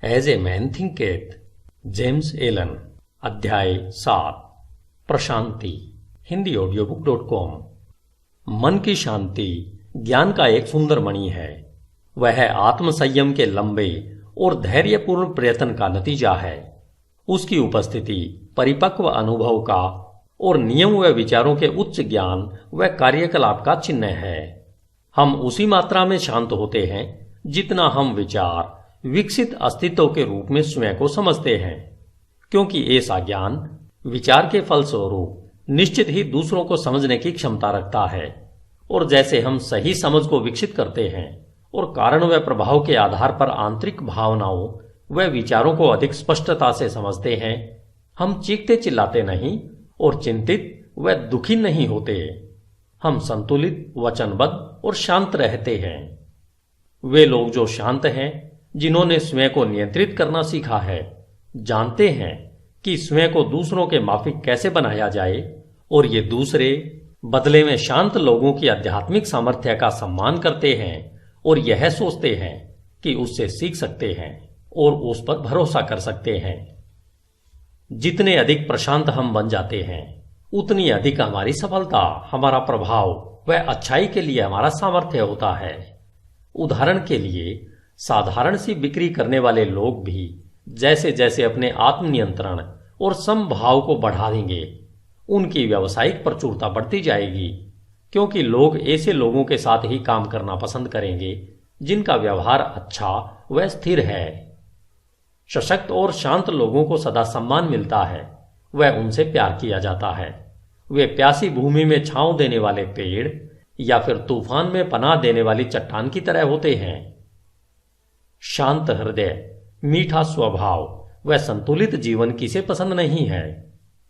As a man thinketh, James Allen. अध्याय 7, प्रशांति। हिंदी ऑडियोबुक.com। मन की शांति ज्ञान का एक सुंदर मणि है। वह आत्मसंयम के लंबे और धैर्यपूर्ण प्रयत्न का नतीजा है। उसकी उपस्थिति परिपक्व अनुभव का और नियम व विचारों के उच्च ज्ञान व कार्यकलाप का चिन्ह है। हम उसी मात्रा में शांत होते हैं जितना हम विचार विकसित अस्तित्व के रूप में स्वयं को समझते हैं, क्योंकि ऐसा ज्ञान विचार के फलस्वरूप निश्चित ही दूसरों को समझने की क्षमता रखता है। और जैसे हम सही समझ को विकसित करते हैं और कारण व प्रभाव के आधार पर आंतरिक भावनाओं व विचारों को अधिक स्पष्टता से समझते हैं, हम चीखते चिल्लाते नहीं और चिंतित व दुखी नहीं होते। हम संतुलित, वचनबद्ध और शांत रहते हैं। वे लोग जो शांत हैं, जिन्होंने स्वयं को नियंत्रित करना सीखा है, जानते हैं कि स्वयं को दूसरों के माफिक कैसे बनाया जाए, और ये दूसरे बदले में शांत लोगों की आध्यात्मिक सामर्थ्य का सम्मान करते हैं और यह सोचते हैं कि उससे सीख सकते हैं और उस पर भरोसा कर सकते हैं। जितने अधिक प्रशांत हम बन जाते हैं, उतनी अधिक हमारी सफलता, हमारा प्रभाव व अच्छाई के लिए हमारा सामर्थ्य होता है। उदाहरण के लिए, साधारण सी बिक्री करने वाले लोग भी जैसे जैसे अपने आत्मनियंत्रण और समभाव को बढ़ा देंगे, उनकी व्यावसायिक प्रचुरता बढ़ती जाएगी, क्योंकि लोग ऐसे लोगों के साथ ही काम करना पसंद करेंगे जिनका व्यवहार अच्छा व स्थिर है। सशक्त और शांत लोगों को सदा सम्मान मिलता है, वह उनसे प्यार किया जाता है। वे प्यासी भूमि में छांव देने वाले पेड़ या फिर तूफान में पनाह देने वाली चट्टान की तरह होते हैं। शांत हृदय, मीठा स्वभाव व संतुलित जीवन किसे पसंद नहीं है।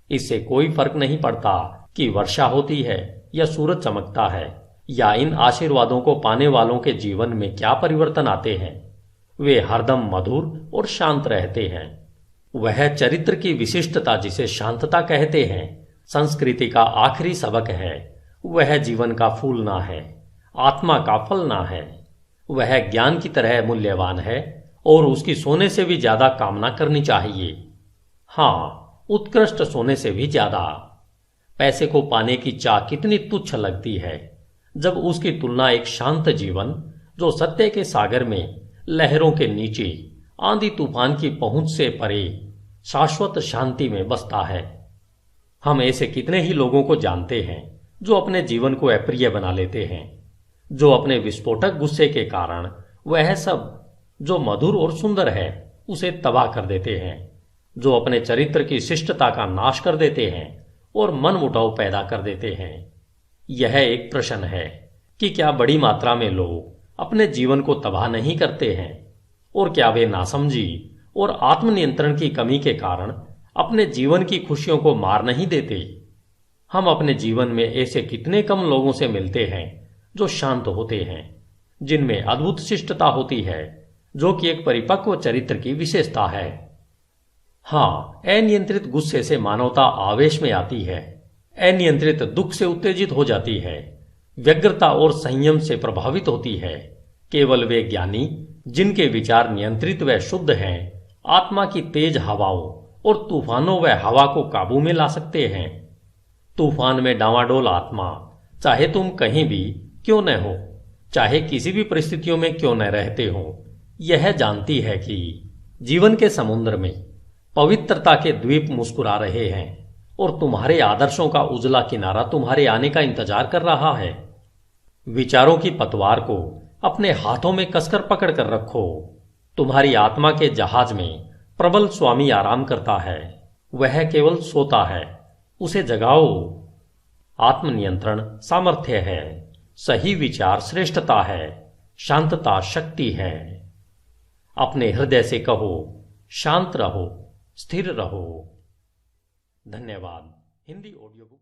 इससे कोई फर्क नहीं पड़ता कि वर्षा होती है या सूरज चमकता है, या इन आशीर्वादों को पाने वालों के जीवन में क्या परिवर्तन आते हैं। वे हरदम मधुर और शांत रहते हैं। वह चरित्र की विशिष्टता, जिसे शांतता कहते हैं, संस्कृति का आखिरी सबक है। वह जीवन का फूलना है, आत्मा का फलना है। वह ज्ञान की तरह मूल्यवान है और उसकी सोने से भी ज्यादा कामना करनी चाहिए। हाँ, उत्कृष्ट सोने से भी ज्यादा। पैसे को पाने की चाह कितनी तुच्छ लगती है जब उसकी तुलना एक शांत जीवन, जो सत्य के सागर में लहरों के नीचे आंधी तूफान की पहुंच से परे शाश्वत शांति में बसता है। हम ऐसे कितने ही लोगों को जानते हैं जो अपने जीवन को अप्रिय बना लेते हैं, जो अपने विस्फोटक गुस्से के कारण वह सब जो मधुर और सुंदर है उसे तबाह कर देते हैं, जो अपने चरित्र की शिष्टता का नाश कर देते हैं और मनमुटाव पैदा कर देते हैं। यह एक प्रश्न है कि क्या बड़ी मात्रा में लोग अपने जीवन को तबाह नहीं करते हैं, और क्या वे नासमझी और आत्मनियंत्रण की कमी के कारण अपने जीवन की खुशियों को मार नहीं देते। हम अपने जीवन में ऐसे कितने कम लोगों से मिलते हैं जो शांत होते हैं, जिनमें अद्भुत शिष्टता होती है, जो कि एक परिपक्व चरित्र की विशेषता है। हाँ, अनियंत्रित गुस्से से मानवता आवेश में आती है, अनियंत्रित दुख से उत्तेजित हो जाती है, व्यग्रता और संयम से प्रभावित होती है। केवल वे ज्ञानी, जिनके विचार नियंत्रित व शुद्ध हैं, आत्मा की तेज हवाओं और तूफानों व हवा को काबू में ला सकते हैं। तूफान में डांवाडोल आत्मा, चाहे तुम कहीं भी क्यों न हो, चाहे किसी भी परिस्थितियों में क्यों न रहते हो, यह जानती है कि जीवन के समुद्र में पवित्रता के द्वीप मुस्कुरा रहे हैं और तुम्हारे आदर्शों का उजला किनारा तुम्हारे आने का इंतजार कर रहा है। विचारों की पतवार को अपने हाथों में कसकर पकड़ कर रखो। तुम्हारी आत्मा के जहाज में प्रबल स्वामी आराम करता है, वह केवल सोता है, उसे जगाओ। आत्मनियंत्रण सामर्थ्य है, सही विचार श्रेष्ठता है, शांतता शक्ति है। अपने हृदय से कहो, शांत रहो, स्थिर रहो। धन्यवाद। Hindi audio book.